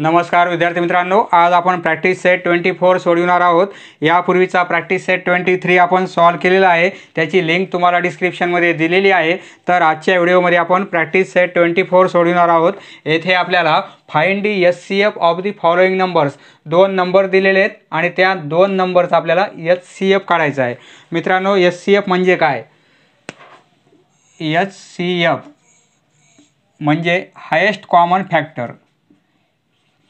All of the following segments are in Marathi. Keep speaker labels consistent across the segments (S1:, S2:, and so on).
S1: नमस्कार विद्यार्थी मित्रांनो, आज आपण प्रॅक्टिस सेट 24 सोडवणार आहोत। यापूर्वीचा प्रॅक्टिस सेट 23 आपण सॉल्व केलेला आहे, त्याची लिंक तुम्हाला डिस्क्रिप्शनमध्ये दिलेली आहे। तर आजच्या व्हिडिओमध्ये आपण प्रॅक्टिस सेट 24 सोडवणार आहोत। येथे आपल्याला find the HCF of the following numbers, दोन नंबर दिलेले आहेत आणि त्या दोन नंबरचा आपल्याला एचसीएफ काढायचा आहे। मित्रांनो, एचसीएफ म्हणजे काय? एचसीएफ म्हणजे highest common factor,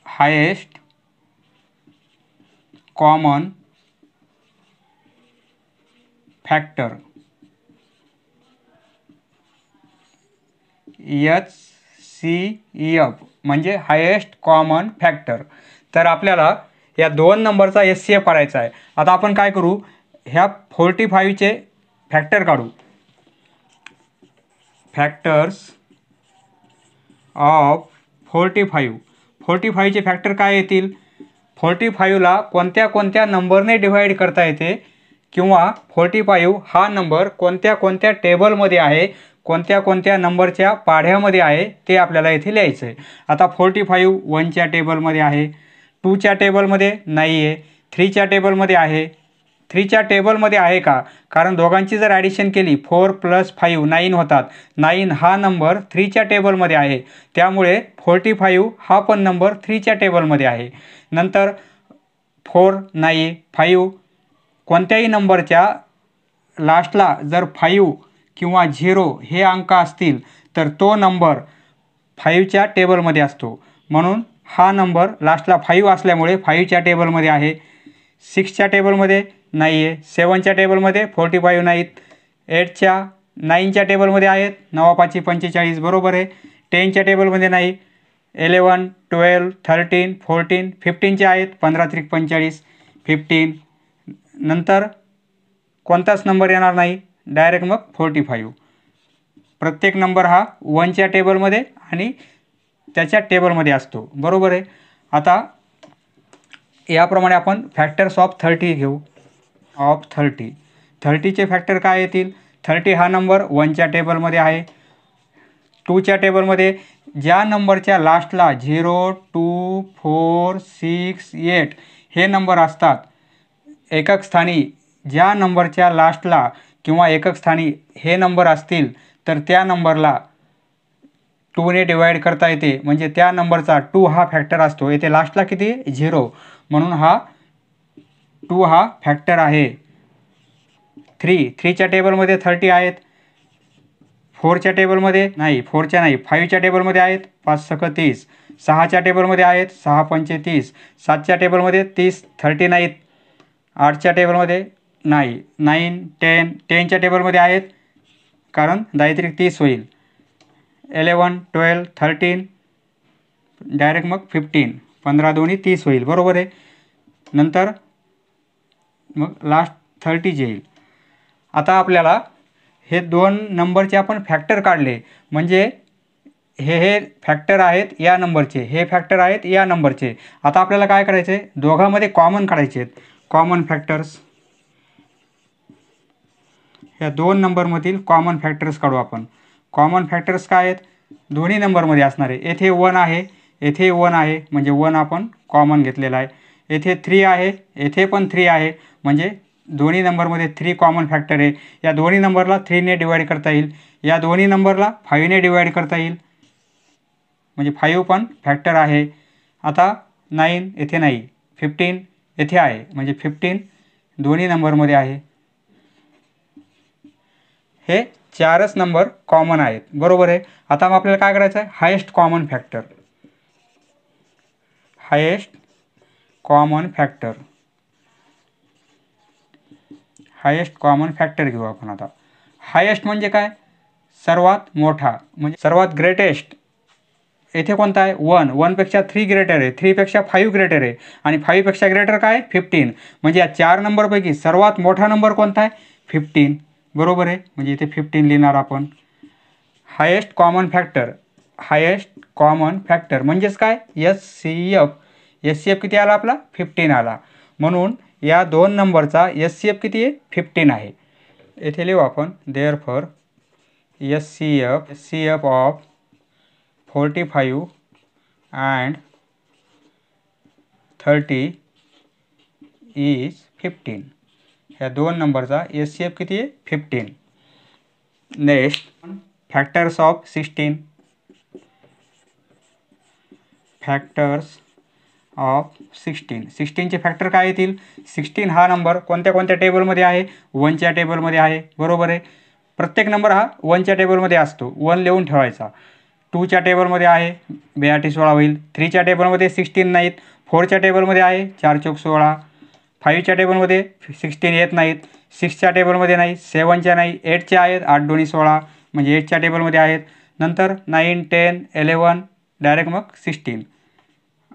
S1: highest common factor, HCF म्हणजे हायेस्ट कॉमन फॅक्टर। तर आपल्याला या दोन नंबरचा एचसीएफ काढायचा आहे। आता आपण काय करू, ह्या 45 चे फॅक्टर काढू। फॅक्टर्स ऑफ 45 चे फॅक्टर काय येतील? 45 ला कोणत्या कोणत्या नंबरने डिवाइड करता येते, किंवा 45 हा नंबर कोणत्या कोणत्या टेबलमध्ये आहे, कोणत्या कोणत्या नंबरच्या पाढ्यामध्ये आहे ते आपल्याला इथे लिहायचं आहे। आता 45 1 च्या टेबलमध्ये आहे, 2 च्या टेबलमध्ये नाही आहे, 3 च्या टेबलमध्ये आहे। 3 च्या टेबलमध्ये आहे का? कारण दोघांची जर ॲडिशन केली 4 + 5 9 होतात। 9 हा नंबर 3 च्या टेबलमध्ये आहे, त्यामुळे 45 हा पण नंबर 3 च्या टेबलमध्ये आहे। नंतर 4 नाही, 5 कोणत्याही नंबरच्या लास्टला जर 5 किंवा 0 हे अंक असतील तर तो नंबर 5 च्या टेबलमध्ये असतो, म्हणून हा नंबर लास्टला 5 असल्यामुळे 5 च्या टेबलमध्ये आहे। 6 च्या टेबलमध्ये नाही आहे, 7 च्या टेबलमध्ये 45 नाहीत, 8 च्या 9 च्या टेबलमध्ये आहेत, 9 5 45 बरोबर आहे। 10 च्या टेबलमध्ये नाही, 11 12 13 14 15 चे आहेत, 15 3 45 15। नंतर कोणताच नंबर येणार नाही, डायरेक्ट मग 45। प्रत्येक नंबर हा 1 च्या टेबलमध्ये आणि त्याच्या टेबलमध्ये असतो, बरोबर आहे। आता याप्रमाणे आपण फॅक्टर्स ऑफ 30 घेऊ। ऑफ 30 चे फॅक्टर काय येतील? 30 हा नंबर 1 च्या टेबलमध्ये आहे, 2 च्या टेबलमध्ये ज्या नंबरच्या लास्टला 0 2 4 6 8 हे नंबर असतात, एकक स्थानी ज्या नंबरच्या लास्टला किंवा एकक स्थानी हे नंबर असतील तर त्या नंबरला 2 ने डिवाइड करता येते, म्हणजे त्या नंबरचा 2 हा फॅक्टर असतो। येथे लास्टला किती? 0, म्हणून हा 2 हा फॅक्टर आहे। 3 च्या टेबलमध्ये 30 आहेत, 4 च्या टेबलमध्ये नाही, 4 च्या नाही, 5 च्या टेबलमध्ये आहेत, 5 6 30, 6 च्या टेबलमध्ये आहेत, 6 5 30, 7 च्या टेबलमध्ये 30 30 नाहीत, 8 च्या टेबलमध्ये नाही, 9 10 च्या टेबलमध्ये आहेत, कारण 10 3 30 होईल, 11 12 13 डायरेक्ट मग 15, 15 2 30 होईल, बरोबर आहे। नंतर मग लास्ट 30 येईल। आता आपल्याला हे दोन नंबरचे आपण फॅक्टर काढले, म्हणजे हे फॅक्टर आहेत या नंबरचे, हे फॅक्टर आहेत या नंबरचे। आता आपल्याला काय करायचं आहे, दोघांमध्ये कॉमन काढायचे आहेत। कॉमन फॅक्टर्स, या दोन नंबरमधील कॉमन फॅक्टर्स काढू आपण। कॉमन फॅक्टर्स काय आहेत? दोन्ही नंबरमध्ये असणार आहे। येथे 1 आहे, येथे 1 आहे, म्हणजे 1 आपण कॉमन घेतलेला आहे। येथे 3 आहे, येथे पण 3 आहे, म्हणजे दोन्ही नंबरमध्ये 3 कॉमन फॅक्टर आहे। या दोन्ही नंबरला 3 ने डिवाइड करता येईल, या दोन्ही नंबरला 5 ने डिवाइड करता येईल, म्हणजे 5 पण फॅक्टर आहे। आता 9 येथे नाही, 15 येथे आहे, म्हणजे 15 दोन्ही नंबरमध्ये आहे। हे 4च नंबर कॉमन आहेत, बरोबर आहे। आता मग आपल्याला काय करायचं आहे, highest common factor, highest common factor, highest common factor घेऊ आपण। आता हायेस्ट म्हणजे काय? सर्वात मोठा, म्हणजे सर्वात ग्रेटेस्ट। येथे कोणता आहे? 1 पेक्षा 3 ग्रेटर आहे, 3 पेक्षा 5 ग्रेटर आहे, आणि 5 पेक्षा ग्रेटर काय? 15, म्हणजे या 4 नंबरपैकी सर्वात मोठा नंबर कोणता आहे? 15, बरोबर आहे। म्हणजे इथे 15 लिहिणार आपण। Highest common factor, highest common factor म्हणजेच काय? एचसीएफ। एचसीएफ किती आला आपला? 15 आला, म्हणून या दोन नंबरचा एचसीएफ किती आहे? 15 आहे। येथे लिहू आपण, therefore HCF of 45 and 30 is 15. ह्या दोन नंबरचा HCF किती आहे? 15. Next factors of 16. Factors of 16. 16चे फॅक्टर काय येतील? 16 हा नंबर कोणत्या कोणत्या टेबलमध्ये आहे? 1च्या टेबलमध्ये आहे. बरोबर आहे. प्रत्येक नंबर हा 1च्या टेबलमध्ये असतो. 1 लिहून ठेवायचा. 2च्या टेबलमध्ये आहे, 82 16 होईल. 3च्या टेबलमध्ये 16 नाहीत. 4च्या टेबलमध्ये आहे, 4 चौक 16. 5च्या टेबलमध्ये 16 येत नाहीत. 6च्या टेबलमध्ये नाही, 7च्या नाही, 8च्या आहेत, 8 दोन्ही 16 म्हणजे 8च्या टेबलमध्ये आहेत. नंतर 9 10 11 डायरेक्ट मग 16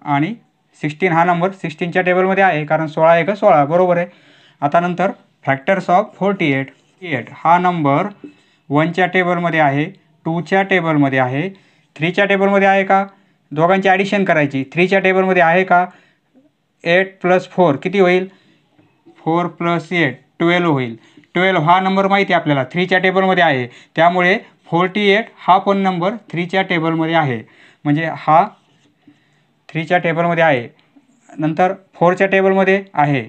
S1: आणि 16 हा नंबर 16च्या टेबलमध्ये आहे कारण 16 एक 16. बरोबर आहे. आता नंतर फॅक्टर्स ऑफ 48 हा नंबर 1च्या टेबलमध्ये आहे, 2च्या टेबलमध्ये आहे, 3च्या टेबलमध्ये आहे का? दोघांची ॲडिशन करायची. 3च्या टेबलमध्ये आहे का? 8 + 4 किती होईल? 4 + 8 12 होईल. 12 हा नंबर माहिती आहे आपल्याला 3च्या टेबलमध्ये आहे. त्यामुळे 48 हा पण नंबर 3च्या टेबलमध्ये आहे. म्हणजे हा 3च्या टेबलमध्ये आहे. नंतर 4च्या टेबलमध्ये आहे.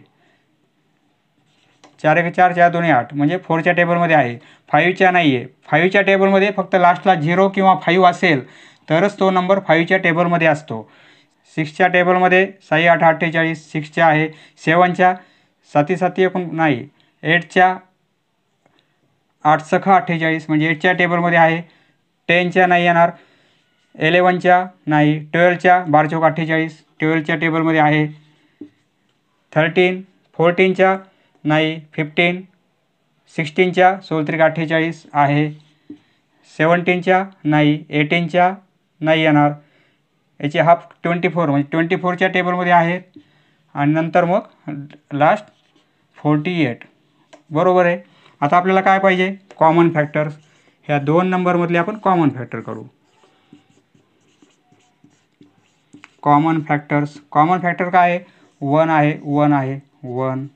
S1: 4 एक 4 4 दोन्ही 8 म्हणजे 4च्या टेबलमध्ये आहे. 5च्या नाही आहे. 5च्या टेबलमध्ये फक्त लास्टला 0 किंवा 5 असेल तरच तो नंबर 5च्या टेबलमध्ये असतो. 6च्या टेबलमध्ये 6 8 48 6च्या आहे. 7च्या 7 7 1 नाही. 8च्या 8 6 48 म्हणजे 8च्या टेबलमध्ये आहे. 10च्या नाही येणार. 11च्या नाही. 12च्या 12 चौक 48 12च्या टेबलमध्ये आहे. 14च्या नाही. 15 16च्या 16 त्रिक 48 आहे. 17च्या नाही. 18च्या नाही येणार. याची हाफ 24 म्हणजे 24च्या टेबलमध्ये आहेत. आणि नंतर मग लास्ट 48. बरोबर आहे. आता आपल्याला काय पाहिजे? Common factors. ह्या दोन नंबरमधले आपण कॉमन फॅक्टर करू. Common factors. कॉमन फॅक्टर काय आहे? 1 आहे, 1 आहे, 1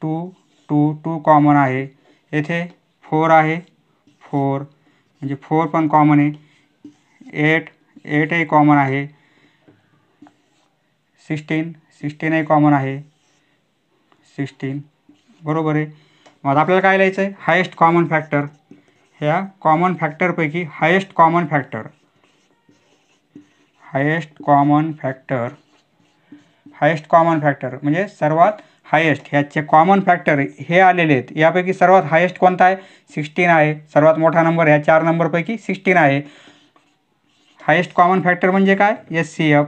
S1: 2 2 2 कॉमन आहे. येथे 4 आहे, 4 म्हणजे 4 पण कॉमन आहे. 8 8ही कॉमन आहे. 16 16ही कॉमन आहे. 16 बरोबर आहे. मग आपल्याला काय लिहायचं आहे? Highest common factor. ह्या कॉमन फॅक्टरपैकी highest common factor. Highest common factor. Highest common factor म्हणजे सर्वात हायेस्ट. ह्याचे कॉमन फॅक्टर हे आलेले आहेत. यापैकी सर्वात हायेस्ट कोणता आहे? 16 आहे. सर्वात मोठा नंबर ह्या 4 नंबरपैकी 16 आहे. हायेस्ट कॉमन फॅक्टर म्हणजे काय? HCF.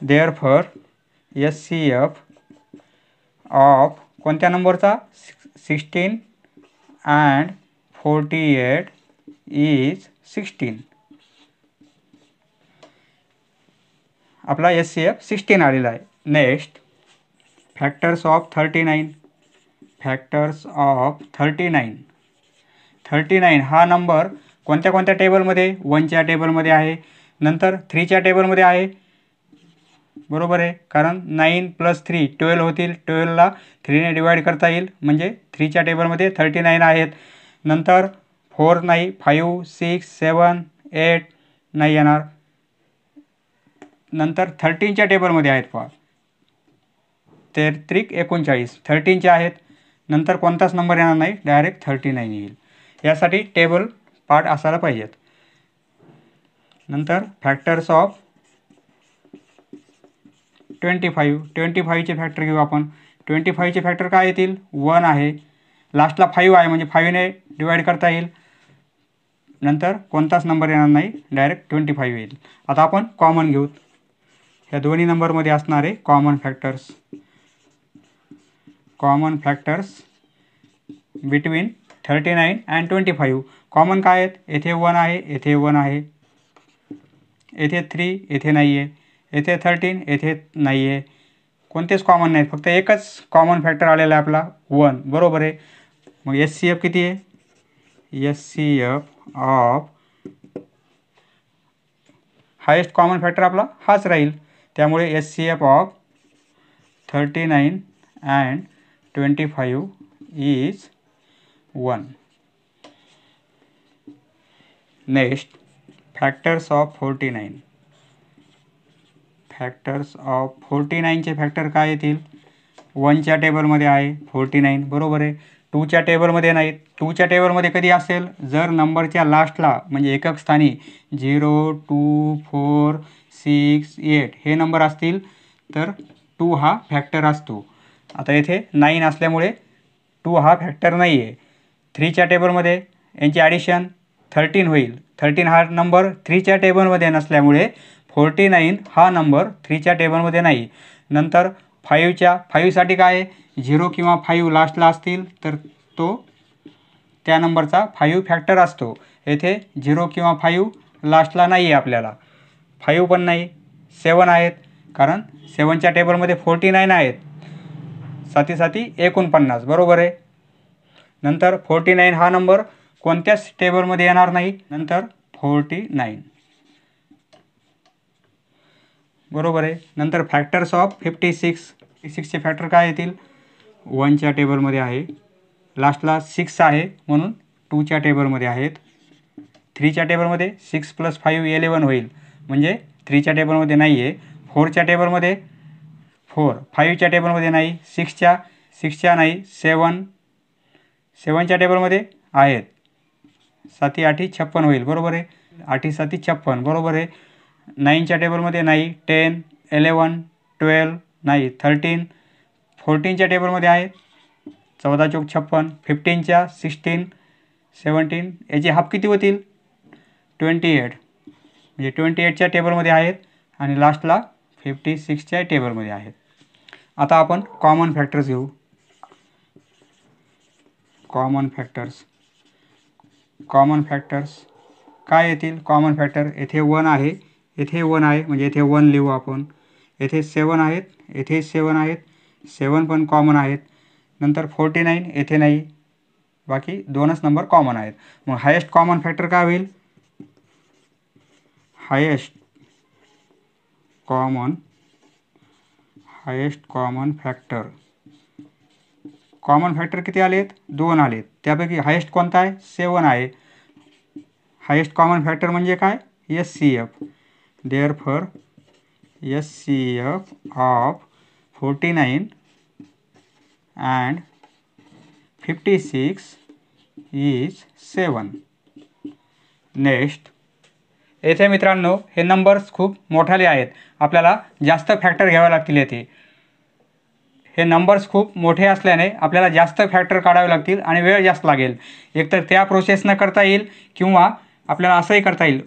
S1: देअरफॉर HCF ऑफ कोणत्या नंबरचा? 16 अँड 48 इज 16. आपला HCF 16 आलेला आहे. Next factors of 39. Factors of 39. 39 हा नंबर कोणत्या कोणत्या टेबलमध्ये? 1च्या टेबलमध्ये आहे. नंतर 3च्या टेबलमध्ये आहे. बरोबर आहे. कारण 9 + 3 12 होतील. 12ला 3ने डिवाईड करता येईल म्हणजे 3च्या टेबलमध्ये 39 आहेत. नंतर 4 नाही. 5 6 7 8 नाही येणार. नंतर 13च्या टेबलमध्ये आहेत पहा. 13 त्रिक 39 13चे आहेत. नंतर कोणताच नंबर येणार नाही. डायरेक्ट 39 येईल. यासाठी टेबल पार्ट असायला पाहिजेत. नंतर फॅक्टर्स ऑफ 25. 25चे फॅक्टर घेऊ आपण. 25चे फॅक्टर काय येतील? 1 आहे. लास्टला 5 आहे म्हणजे 5ने डिवाईड करता येईल. नंतर कोणताच नंबर येणार नाही. डायरेक्ट 25 येईल. आता आपण कॉमन घेऊ. ह्या दोन्ही नंबरमध्ये असणारे common factors. Common factors between 39 and 25. Common काय आहेत? येथे 1 आहे, येथे 1 आहे, येथे 3, येथे नाही आहे, येथे 13, येथे नाही आहे. कोणतेच कॉमन नाहीत. फक्त एकच कॉमन फॅक्टर आलेला आहे आपला 1. बरोबर आहे. मग HCF किती आहे? HCF of highest common factor आपला हाच राहील. त्यामुळे HCF of 39 and 25 is 1. Next factors of 49. Factors of 49चे फॅक्टर काय येतील? 1च्या टेबलमध्ये आहे 49, बरोबर आहे. 2च्या टेबलमध्ये नाहीत. 2च्या टेबलमध्ये कधी असेल? जर नंबरच्या लास्टला म्हणजे एकक स्थानी 0, 2, 4, 6, 8 हे नंबर असतील तर 2 हा फॅक्टर असतो. आता येथे 9 असल्यामुळे 2 हा फॅक्टर नाही आहे. 3च्या टेबलमध्ये यांची ॲडिशन 13 होईल. 13 हा नंबर 3च्या टेबलमध्ये नसल्यामुळे 49 हा नंबर 3च्या टेबलमध्ये नाही. नंतर 5साठी काय आहे? 0 किंवा 5 लास्टला असतील तर तो त्या नंबरचा 5 फॅक्टर असतो. येथे 0 किंवा 5 लास्टला नाही आहे आपल्याला. 5 पण नाही. 7 आहेत कारण 7च्या टेबलमध्ये 49 आहेत. 7 7 49, बरोबर आहे. नंतर 49 हा नंबर कोणत्याच टेबलमध्ये येणार नाही. नंतर 49, बरोबर आहे. नंतर फॅक्टर्स ऑफ 56चे फॅक्टर काय येतील? 1च्या टेबलमध्ये आहे, लास्टला 6 आहे म्हणून 2च्या टेबलमध्ये आहेत. 3च्या टेबलमध्ये 6 + 5 11 होईल म्हणजे 3च्या टेबलमध्ये नाही आहे. 4च्या टेबलमध्ये 4, 5च्या टेबलमध्ये नाही, 6च्या नाही, 7च्या टेबलमध्ये आहेत. 7 8 56 होईल, बरोबर आहे. 8 7 56, बरोबर आहे. 9च्या टेबलमध्ये नाही, 10 11 12 नाही, 13. 14च्या टेबलमध्ये आहेत, 14 चौक 56. 15च्या 16 17, याचे हाफ किती होतील? 28, म्हणजे 28च्या टेबलमध्ये आहेत आणि लास्टला 56च्या टेबलमध्ये आहेत. आता आपण कॉमन फॅक्टर्स घेऊ. कॉमन फॅक्टर्स काय येतील? कॉमन फॅक्टर येथे 1 आहे, येथे 1 आहे म्हणजे येथे 1 लिहू आपण. येथे 7 आहेत, येथे 7 आहेत, 7 पण कॉमन आहेत. नंतर 49 येथे नाही, बाकी 2च नंबर कॉमन आहेत. मग हायेस्ट कॉमन फॅक्टर काय होईल? हायेस्ट कॉमन फॅक्टर किती आलेत? 2 आलेत. त्यापैकी हायेस्ट कोणता आहे? 7 आहे. हायेस्ट कॉमन फॅक्टर म्हणजे काय? HCF. Therefore HCF of 49 and 56 is 7. Next, येथे मित्रांनो हे नंबर्स खूप मोठाले आहेत. आपल्याला जास्त फॅक्टर घ्यावे लागतील. येथे हे नंबर्स खूप मोठे असल्याने आपल्याला जास्त फॅक्टर काढावे लागतील आणि वेळ जास्त लागेल. एकतर त्या प्रोसेसनं करता येईल किंवा आपल्याला असंही करता येईल.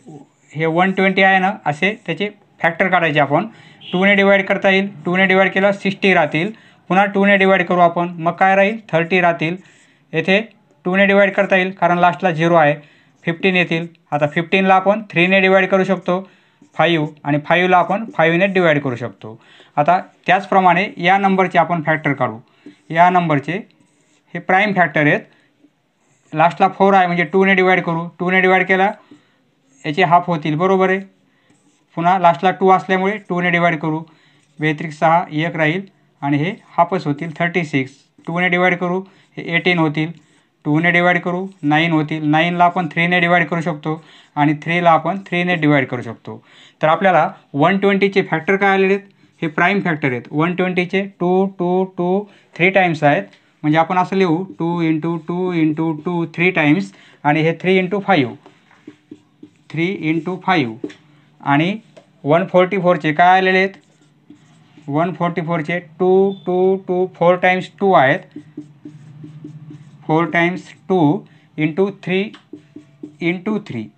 S1: हे 120 आहे ना, असे त्याचे फॅक्टर काढायचे आपण. 2ने डिवाईड करता येईल. 2ने डिवाईड केलं 60 राहतील. पुन्हा 2ने डिवाईड करू आपण, मग काय राहील? 30 राहतील. येथे 2ने डिवाईड करता येईल कारण लास्टला 0 आहे. 15 येतील. आता 15ला आपण 3ने डिवाईड करू शकतो 5, आणि 5ला आपण 5ने डिवाईड करू शकतो. आता त्याचप्रमाणे या नंबरचे आपण फॅक्टर काढू. या नंबरचे हे प्राईम फॅक्टर आहेत. लास्टला 4 आहे म्हणजे 2ने डिवाईड करू. 2ने डिवाईड केला याचे हाफ होतील, बरोबर आहे. पुन्हा लास्टला 2 असल्यामुळे 2ने डिवाईड करू. 42 6 1 राहील आणि हे हाफच होतील 36. 2ने डिवाईड करू हे 18 होतील. 2ने डिवाईड करू 9 होतील. 9ला आपण 3ने डिवाईड करू शकतो आणि 3ला आपण 3ने डिवाईड करू शकतो. तर आपल्याला 120चे फॅक्टर काय आलेले आहेत? हे प्राईम फॅक्टर आहेत. 120चे 2 2 2 3 टाईम्स आहेत. म्हणजे आपण असं लिहू 2 × 2 × 2 3 टाईम्स, आणि हे 3 × 5 3 × 5. आणि 144चे काय आलेले आहेत? 144चे 2 2 2 4 टाईम्स 2 आहेत. 4 टाईम्स 2 × 3 × 3,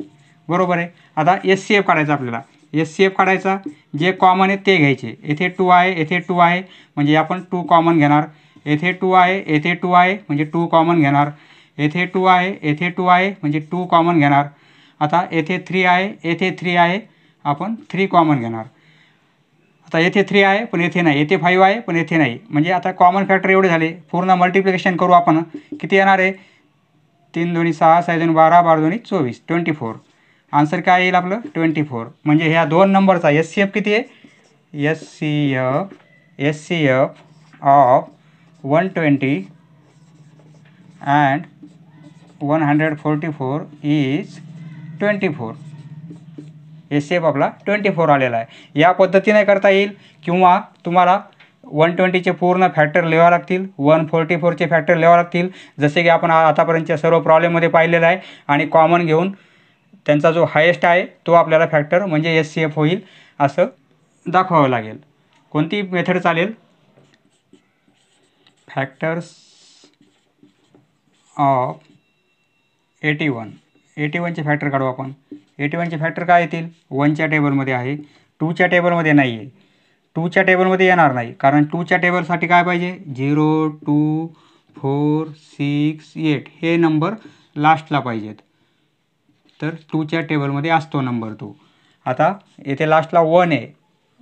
S1: बरोबर आहे. आता HCF काढायचा आपल्याला. HCF काढायचा, जे कॉमन आहे ते घ्यायचे. येथे 2 आहे, येथे 2 आहे म्हणजे आपण 2 कॉमन घेणार. येथे 2 आहे, येथे 2 आहे म्हणजे 2 कॉमन घेणार. येथे 2 आहे, येथे 2 आहे म्हणजे 2 कॉमन घेणार. आता येथे 3 आहे, येथे 3 आहे, आपण 3 कॉमन घेणार. आता येथे 3 आहे पण येथे नाही, येथे 5 आहे पण येथे नाही. म्हणजे आता कॉमन फॅक्टर एवढे झाले. पूर्ण मल्टिप्लिकेशन करू आपण. किती येणार आहे? 3 2 6 6 2 12 12 2 24 24. आन्सर काय येईल आपलं? 24. म्हणजे ह्या दोन नंबरचा HCF किती आहे? HCF of 120 and 144 is 24. HCF आपला 24 आलेला आहे. या पद्धतीने करता येईल किंवा तुम्हाला 120चे पूर्ण फॅक्टर लिहावे लागतील, 144चे फॅक्टर लिहावे लागतील, जसे की आपण आतापर्यंतच्या सर्व प्रॉब्लेममध्ये पाहिलेलं आहे. आणि कॉमन घेऊन त्यांचा जो हायेस्ट आहे तो आपल्याला फॅक्टर म्हणजे HCF होईल असं दाखवावं लागेल. कोणती मेथड चालेल? फॅक्टर्स ऑफ 81चे फॅक्टर काढू आपण. 81चे फॅक्टर काय येतील? 1च्या टेबलमध्ये आहे, 2च्या टेबलमध्ये नाही आहे. 2च्या टेबलमध्ये येणार नाही, कारण 2च्या टेबलसाठी काय पाहिजे? 0, 2, 4, 6, 8 हे नंबर लास्टला पाहिजेत. तर 2च्या टेबलमध्ये असतो नंबर तो. आता येथे लास्टला 1 आहे,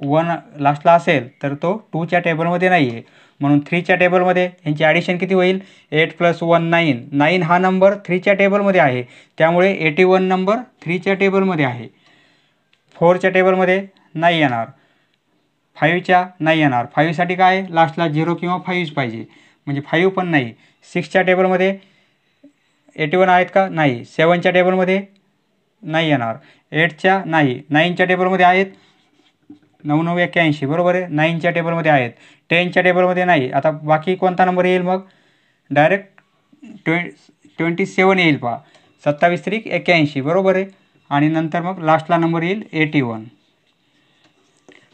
S1: 1 लास्टला असेल तर तो 2च्या टेबलमध्ये नाही आहे. म्हणून 3च्या टेबलमध्ये यांची ॲडिशन किती होईल? 8 + 1 9. 9 हा नंबर 3च्या टेबलमध्ये आहे, त्यामुळे 81 नंबर 3च्या टेबलमध्ये आहे. 4च्या टेबलमध्ये नाही येणार, 5च्या नाही येणार. 5साठी काय? लास्टला 0 किंवा 5 पाहिजे, म्हणजे 5 पण नाही. 6च्या टेबलमध्ये 81 आहेत का? नाही. 7च्या टेबलमध्ये नाही येणार, 8च्या नाही. 9च्या टेबलमध्ये आहेत, 9 9 81 बरोबर आहे. 9च्या टेबलमध्ये आहेत. 10च्या टेबलमध्ये नाही. आता बाकी कोणता नंबर येईल मग? डायरेक्ट 27 येईल पहा. 27 त्रिक 81 बरोबर आहे. आणि नंतर मग लास्टला नंबर येईल 81.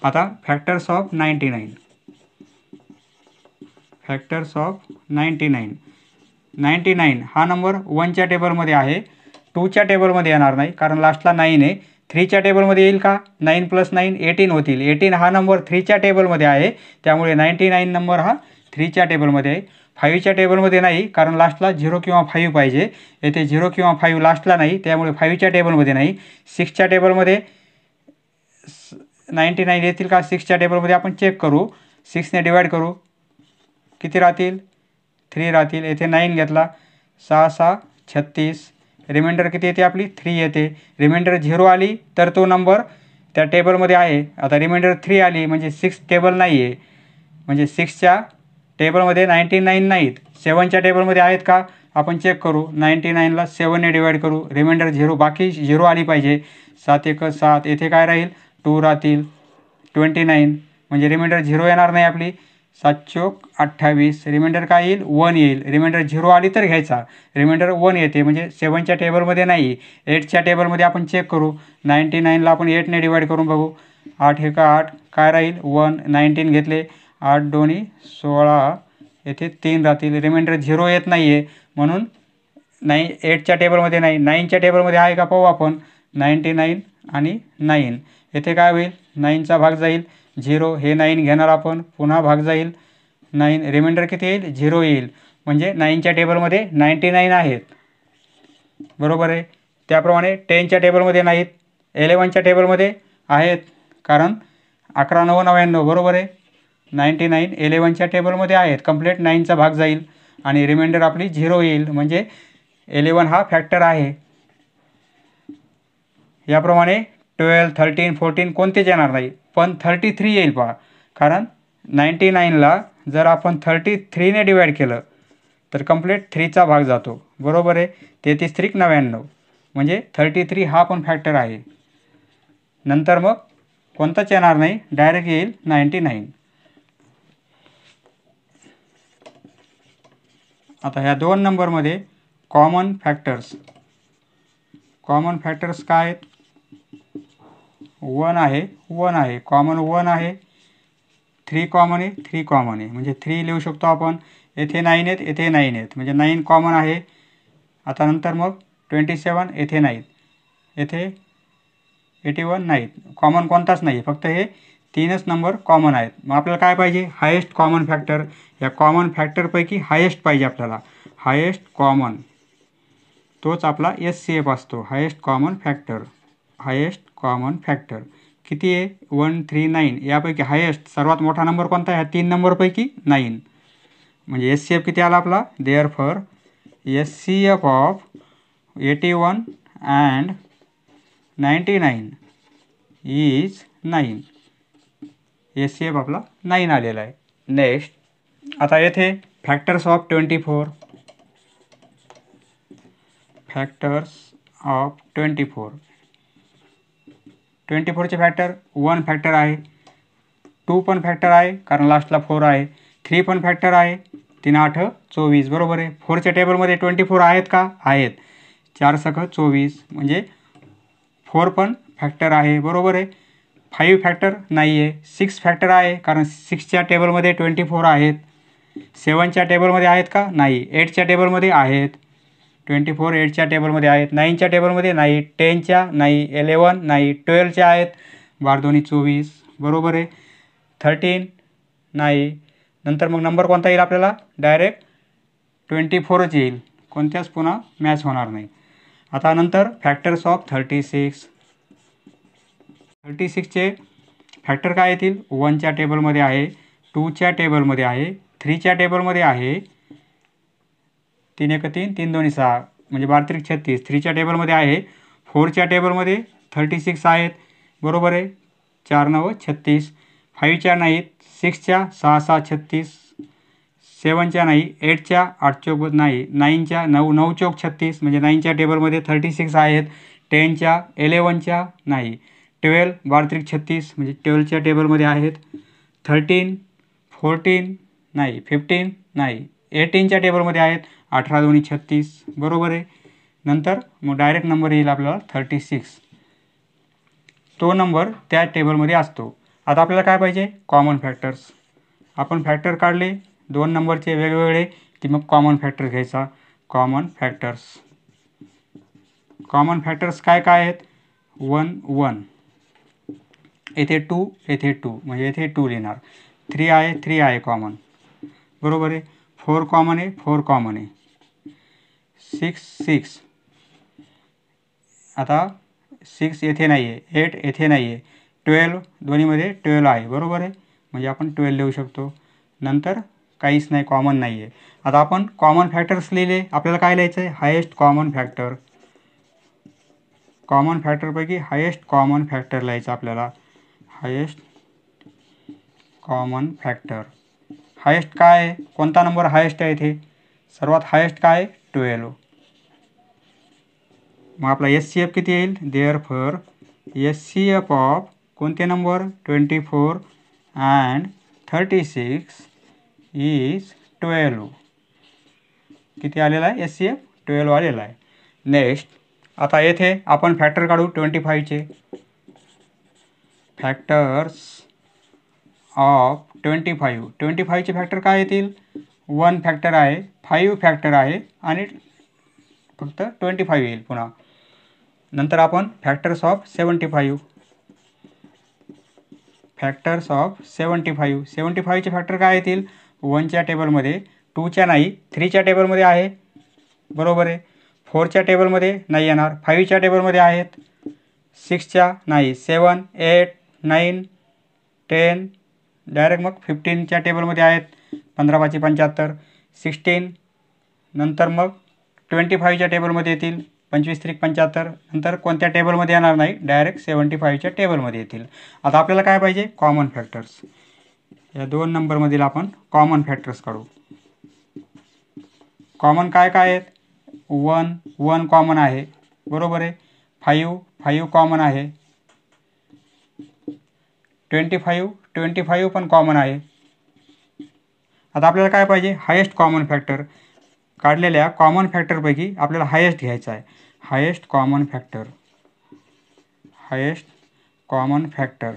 S1: आता फॅक्टर्स ऑफ 99. Factors of 99. 99 हा नंबर 1च्या टेबलमध्ये आहे, 2च्या टेबलमध्ये येणार नाही कारण लास्टला 9 आहे. 3च्या टेबलमध्ये येईल का? 9 + 9 18 होतील. 18 हा नंबर 3च्या टेबलमध्ये आहे, त्यामुळे 99 नंबर हा 3च्या टेबलमध्ये आहे. 5च्या टेबलमध्ये नाही, कारण लास्टला 0 किंवा 5 पाहिजे. येथे 0 किंवा 5 लास्टला नाही, त्यामुळे 5च्या टेबलमध्ये नाही. 6च्या टेबलमध्ये 99 येतील का? 6च्या टेबलमध्ये आपण चेक करू. 6ने डिवाईड करू, किती राहतील? 3 राहतील. येथे 9 घेतला, 6 6 36. रिमाइंडर किती येते आपली? 3 येते. रिमाइंडर 0 आली तर तो नंबर त्या टेबलमध्ये आहे. आता रिमाइंडर 3 आली म्हणजे 6 टेबल नाही आहे, म्हणजे 6च्या टेबलमध्ये 99 नाहीत. 7च्या टेबलमध्ये आहेत का? आपण चेक करू. 99ला 7ने डिवाईड करू, रिमाइंडर 0 बाकी 0 आली पाहिजे. 7 1 7. येथे काय राहील? 2 राहतील. 29 म्हणजे रिमाइंडर 0 येणार नाही आपली. 7 चोक 28. रिमाइंडर काय येईल? 1 येईल. रिमाइंडर 0 आली तर घ्यायचा, रिमाइंडर 1 येते म्हणजे 7च्या टेबलमध्ये नाही. 8च्या टेबलमध्ये आपण चेक करू. 99ला आपण 8ने डिवाईड करून बघू. 8 1 8 काय राहील? 1. 19 घेतले, 8 2 16. येथे 3 राहतील. रिमाइंडर 0 येत नाही आहे, म्हणून 8च्या टेबलमध्ये नाही. 9च्या टेबलमध्ये आहे का पाहू आपण. 99 आणि 9. येथे काय होईल? 9चा भाग जाईल 0. हे 9 घेणार आपण, पुन्हा भाग जाईल 9. रिमाइंडर किती येईल? 0 येईल. म्हणजे 9च्या टेबलमध्ये 99 आहेत, बरोबर आहे. त्याप्रमाणे 10च्या टेबलमध्ये नाहीत, 11च्या टेबलमध्ये आहेत, कारण 11 9 99 बरोबर आहे. 99 11च्या टेबलमध्ये आहेत. कंप्लीट 9चा भाग जाईल आणि रिमाइंडर आपली 0 येईल, म्हणजे 11 हा फॅक्टर आहे. याप्रमाणे 12 13 14 कोणतेच येणार नाही, पण 33 येईल पहा. कारण 99ला जर आपण 33ने डिवाईड केलं तर कंप्लीट 3चा भाग जातो, बरोबर आहे. 33 त्रिक 99 म्हणजे 33 हा पण फॅक्टर आहे. नंतर मग कोणताच येणार नाही, डायरेक्ट येईल 99. आता ह्या 2 नंबरमध्ये कॉमन फॅक्टर्स काय आहेत? 1 आहे, 1 आहे, कॉमन 1 आहे. 3 कॉमन आहे, 3 कॉमन आहे, म्हणजे 3 लिहू शकतो आपण. येथे 9 आहेत, येथे 9 आहेत, म्हणजे 9 कॉमन आहे. आता नंतर मग 27 येथे नाहीत, येथे 81 नाहीत. कॉमन कोणताच नाही, फक्त हे 3च नंबर कॉमन आहेत. मग आपल्याला काय पाहिजे? Highest common factor. या कॉमन फॅक्टरपैकी हायेस्ट पाहिजे आपल्याला. हायेस्ट कॉमन तोच आपला HCF असतो, highest common factor. Highest common factor किती आहे? 1 3 9. यापैकी हायेस्ट सर्वात मोठा नंबर कोणता आहे? ह्या 3 नंबरपैकी 9. म्हणजे HCF किती आला आपला? Therefore HCF of 81 and 99 is 9. HCF आपला 9 आलेला आहे. नेक्स्ट, आता येथे फॅक्टर्स ऑफ 24. Factors of 24. 24चे फॅक्टर 1 फॅक्टर आहे, 2 पण फॅक्टर आहे कारण लास्टला 4 आहे, 3 पण फॅक्टर आहे, 3 8 24 बरोबर आहे. 4च्या टेबलमध्ये 24 आहेत का? आहेत. 4 सख 24 म्हणजे 4 पण फॅक्टर आहे बरोबर आहे. 5 फॅक्टर नाही आहे. 6 फॅक्टर आहे कारण 6च्या टेबलमध्ये 24 आहेत. 7च्या टेबलमध्ये आहेत का? नाही. 8च्या टेबलमध्ये आहेत. 24 8च्या टेबलमध्ये आहेत. 9च्या टेबलमध्ये नाही. 10च्या नाही. 11 नाही. 12च्या आहेत. 12 दोन्ही 24 बरोबर आहे. 13 नाही. नंतर मग नंबर कोणता येईल आपल्याला? डायरेक्ट 24च येईल. कोणत्याच पुन्हा मॅच होणार नाही. आता नंतर फॅक्टर्स ऑफ 36. 36चे फॅक्टर काय येतील? 1च्या टेबलमध्ये आहे, 2च्या टेबलमध्ये आहे, 3च्या टेबलमध्ये आहे, 3 1 3 3 2 6 म्हणजे 12 त्रिक 36. 3च्या टेबलमध्ये आहे, 4च्या टेबलमध्ये 36 आहेत बरोबर आहे. 4 9 36. 5च्या नाहीत, 6च्या 6 6 36, 7च्या नाही, 8च्या 8 चौक नाही, 9च्या 9 9 चौक 36 म्हणजे 9च्या टेबलमध्ये 36 आहेत. 10च्या 11च्या नाही. 12 12 त्रिक 36 म्हणजे 12च्या टेबलमध्ये आहेत. 13 14 नाही. 15 नाही. 18च्या टेबलमध्ये आहेत. 18 दोन्ही 36 बरोबर आहे. नंतर मग डायरेक्ट नंबर येईल आपल्याला 36. तो नंबर त्या टेबलमध्ये असतो. आता आपल्याला काय पाहिजे? Common factors. आपण फॅक्टर काढले 2 नंबरचे वेगवेगळे की मग कॉमन फॅक्टर घ्यायचा. Common factors. कॉमन फॅक्टर्स काय काय आहेत? 1 1, येथे 2 येथे 2 म्हणजे येथे 2 लिहिणार. 3 आहे कॉमन बरोबर आहे. 4 कॉमन आहे, 4 कॉमन आहे. 6 6, आता 6 येथे नाही आहे, 8 येथे नाही आहे. 12 दोन्हीमध्ये 12 आहे बरोबर आहे म्हणजे आपण 12 लिहू शकतो. नंतर काहीच नाही, कॉमन नाही आहे. आता आपण कॉमन फॅक्टर्स लिहिले. आपल्याला काय लिहायचं आहे? Highest common factor. कॉमन फॅक्टरपैकी हायेस्ट कॉमन फॅक्टर लिहायचं आपल्याला. Highest common factor. हायेस्ट काय आहे? कोणता नंबर हायेस्ट आहे इथे? सर्वात हायेस्ट काय आहे? 12. मग आपला SCF किती येईल? देअरफॉर SCF ऑफ कोणते नंबर? 24 and 36 is 12. किती आलेला आहे? SCF 12 आलेला आहे. नेक्स्ट आता येथे आपण फॅक्टर काढू 25चे. Factors of 25. 25चे फॅक्टर काय येतील? 1 फॅक्टर आहे, 5 फॅक्टर आहे आणि फक्त 25 येईल पुन्हा. नंतर आपण फॅक्टर्स ऑफ 75. Factors of 75. 75चे फॅक्टर काय येतील? 1च्या टेबलमध्ये, 2च्या नाही, 3च्या टेबलमध्ये आहे बरोबर आहे. 4च्या टेबलमध्ये नाही येणार. 5च्या टेबलमध्ये आहेत. 6च्या नाही. 7 8 9 10 डायरेक्ट मग 15च्या टेबलमध्ये आहेत. 15 5 75. 16 नंतर मग 25च्या टेबलमध्ये येतील. 25 3 75. नंतर कोणत्या टेबलमध्ये येणार नाही, डायरेक्ट 75च्या टेबलमध्ये येतील. आता आपल्याला काय पाहिजे? Common factors. या 2 नंबरमधील आपण कॉमन फॅक्टर्स काढू. कॉमन काय काय आहेत? 1 1 कॉमन आहे बरोबर आहे. 5 5 कॉमन आहे. 25 पण कॉमन आहे. आता आपल्याला काय पाहिजे? Highest common factor. काढलेल्या कॉमन फॅक्टरपैकी आपल्याला हायेस्ट घ्यायचा आहे. Highest common factor. Highest common factor.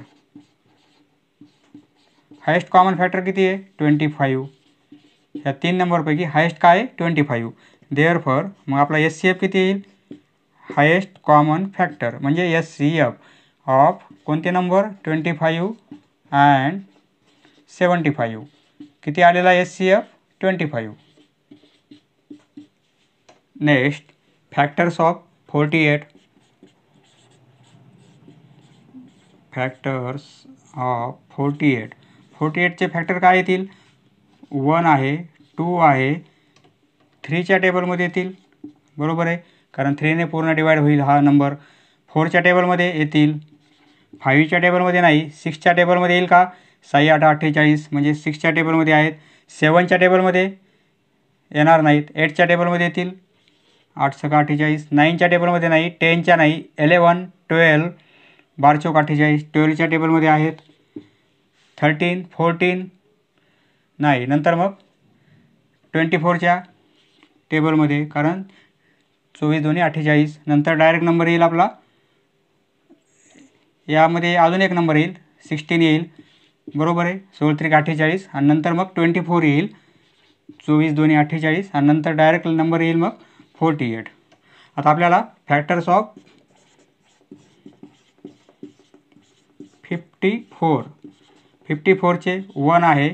S1: Highest common factor किती आहे? 25. ह्या 3 नंबरपैकी हायेस्ट काय आहे? 25. देअरफॉर मग आपला SCF किती येईल? हायेस्ट कॉमन फॅक्टर म्हणजे SCF ऑफ कोणते नंबर? 25 अँड 75. किती आलेला SCF? 25. Next factors of 48. Factors of 48. 48चे फॅक्टर काय येतील? 1 आहे, 2 आहे, 3च्या टेबलमध्ये येतील बरोबर आहे कारण 3ने पूर्ण डिवाइड होईल हा नंबर. 4च्या टेबलमध्ये येतील. 5च्या टेबलमध्ये नाही. 6च्या टेबलमध्ये येईल का? 6 8 48 म्हणजे 6च्या टेबलमध्ये आहेत. 7च्या टेबलमध्ये येणार नाहीत. 8च्या टेबलमध्ये येतील. 8 6 48. 9च्या टेबलमध्ये नाही. 10च्या नाही. 11 12 12 चौक 48, 12च्या टेबलमध्ये आहेत. 13, 14 नाही, नंतर मग 24च्या टेबलमध्ये, कारण 24 दोन्ही 48. नंतर डायरेक्ट नंबर येईल आपला, यामध्ये अजून एक नंबर येईल 16 येईल, बरोबर आहे. 16 त्रिक 48 आणि नंतर मग 24 येईल. 24 दोन्ही 48 आणि नंतर डायरेक्ट नंबर येईल मग 48. आता आपल्याला फॅक्टर्स ऑफ 54चे 1 आहे,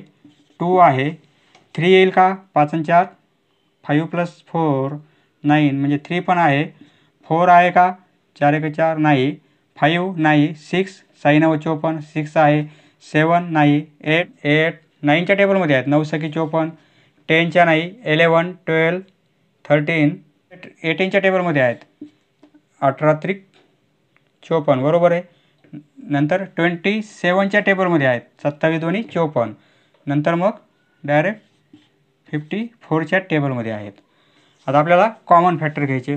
S1: 2 आहे, 3 येईल का? 5 आणि 4 5 + 4 9 म्हणजे 3 पण आहे. 4 आहे का? 4 1 4 नाही. 5 नाही. 6 6 9 54 6 आहे. 7 नाही. 8 9च्या टेबलमध्ये आहेत. 9 6 54. 10च्या नाही. 11 12 13 18च्या टेबलमध्ये आहेत. 18 त्रिक 54, बरोबर आहे. नंतर 27च्या टेबलमध्ये आहेत. 27 दोन्ही 54. नंतर मग डायरेक्ट 54च्या टेबलमध्ये आहेत. आता आपल्याला कॉमन फॅक्टर घ्यायचे.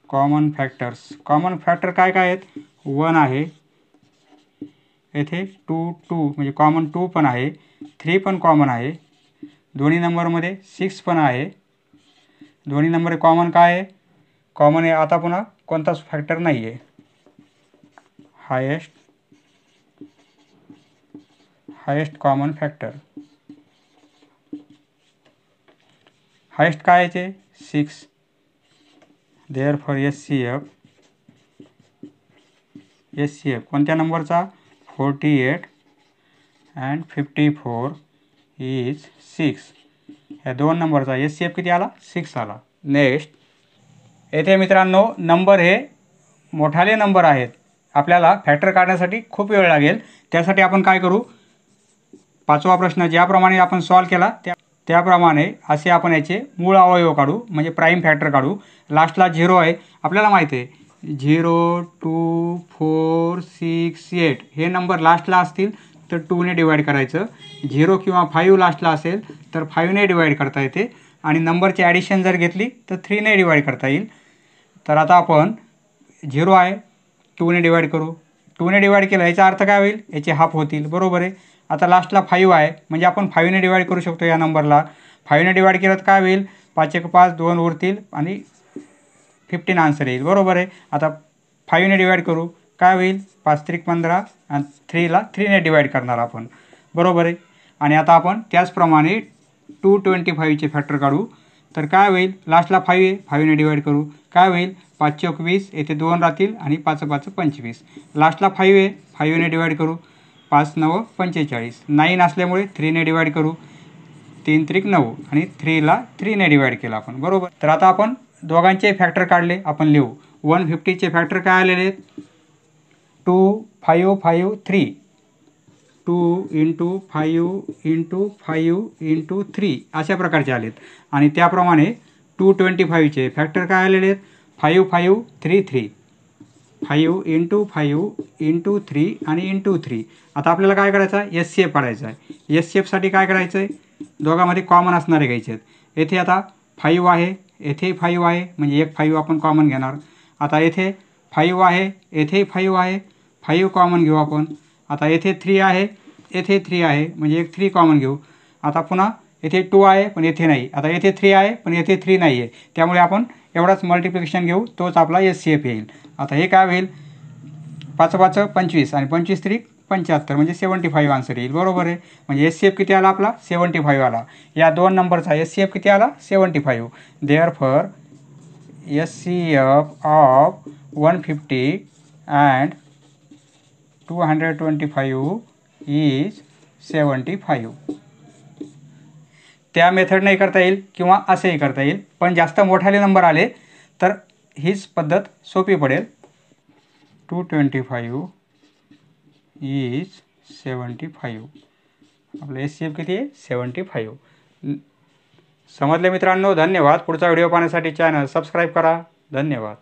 S1: कॉमन फॅक्टर काय काय आहेत? 1 आहे, येथे 2 म्हणजे कॉमन 2 पण आहे. 3 पण कॉमन आहे. दोन्ही नंबरमध्ये 6 पण आहे. दोन्ही नंबर कॉमन काय आहे? कॉमन आहे. आता पुन्हा कोणताच फॅक्टर नाही आहे. Highest common factor. हायेस्ट काय आहे ते? 6. देअरफॉर HCF कोणत्या नंबरचा? 48 अँड 54 इज 6. ह्या 2 नंबरचा HCF किती आला? 6 आला. नेक्स्ट, येथे मित्रांनो नंबर हे मोठाले नंबर आहेत. आपल्याला फॅक्टर काढण्यासाठी खूप वेळ लागेल. त्यासाठी आपण काय करू? 5वा प्रश्न ज्याप्रमाणे आपण सॉल्व केला त्याप्रमाणे असे आपण याचे मूळ अवयव काढू, म्हणजे प्राईम फॅक्टर काढू. लास्टला 0 आहे, आपल्याला माहिती आहे. 0 2 4 6 8 हे नंबर लास्टला असतील तर 2ने डिवाईड करायचं. 0 किंवा 5 लास्टला असेल तर 5ने डिवाईड करता येते. आणि नंबरची ॲडिशन जर घेतली तर 3ने डिवाईड करता येईल. तर आता आपण 0 आहे, 2ने डिवाईड करू. 2ने डिवाईड केलं याचा अर्थ काय होईल? याचे हाफ होतील, बरोबर आहे. आता लास्टला 5 आहे, म्हणजे आपण 5ने डिवाईड करू शकतो या नंबरला. 5ने डिवाईड केलं तर काय होईल? 5 1 5 2 उरतील आणि 15 आन्सर येईल, बरोबर आहे. आता 5ने डिवाईड करू, काय होईल? 5 3 15 आणि 3ला 3ने डिवाईड करणार आपण, बरोबर आहे. आणि आता आपण त्याचप्रमाणे 225चे फॅक्टर काढू. तर काय होईल? लास्टला 5 आहे, 5ने डिवाईड करू, काय होईल? 5 चौक 20, येथे 2 राहतील आणि 5 5 25. लास्टला 5 आहे, 5ने डिवाईड करू, 5 9 45. 9 असल्यामुळे 3ने डिवाईड करू, 3 त्रिक 9 आणि 3ला 3ने डिवाईड केला आपण, बरोबर. तर आता आपण दोघांचे फॅक्टर काढले, आपण लिहू. 150चे फॅक्टर काय आलेले आहेत? 2 5 5 3. 2 × 5 × 5 × 3 अशा प्रकारचे आलेत. आणि त्याप्रमाणे 225चे फॅक्टर काय आलेले आहेत? 5 5 3 3. 5 × 5 × 3 आणि × 3. आता आपल्याला काय करायचं आहे? HCF काढायचा आहे. HCFसाठी काय करायचं आहे? दोघांमध्ये कॉमन असणारे घ्यायचे आहेत. येथे आता 5 आहे, येथे 5 आहे, म्हणजे एक 5 आपण कॉमन घेणार. आता येथे 5 आहे, येथे 5 आहे, 5 कॉमन घेऊ आपण. आता येथे 3 आहे, येथे 3 आहे, म्हणजे एक 3 कॉमन घेऊ. आता पुन्हा येथे 2 आहे पण येथे नाही. आता येथे 3 आहे पण येथे 3 नाही आहे, त्यामुळे आपण एवढाच मल्टिप्लिकेशन घेऊ, तोच आपला HCF येईल. आता हे काय होईल? 5 5 25 आणि 25 त्रिक 75 म्हणजे 75 आन्सर येईल, बरोबर आहे. म्हणजे HCF किती आला आपला? 75 आला. या 2 नंबरचा HCF किती आला? 75. Therefore HCF of 150 and 225 is 75. त्या मेथडनेही करता येईल किंवा असेही करता येईल, पण जास्त मोठाले नंबर आले तर हीच पद्धत सोपी पडेल. 225 इज 75. आपलं HCF किती आहे? 75. समजले मित्रांनो? धन्यवाद. पुढचा व्हिडिओ पाहण्यासाठी चॅनल सबस्क्राईब करा. धन्यवाद.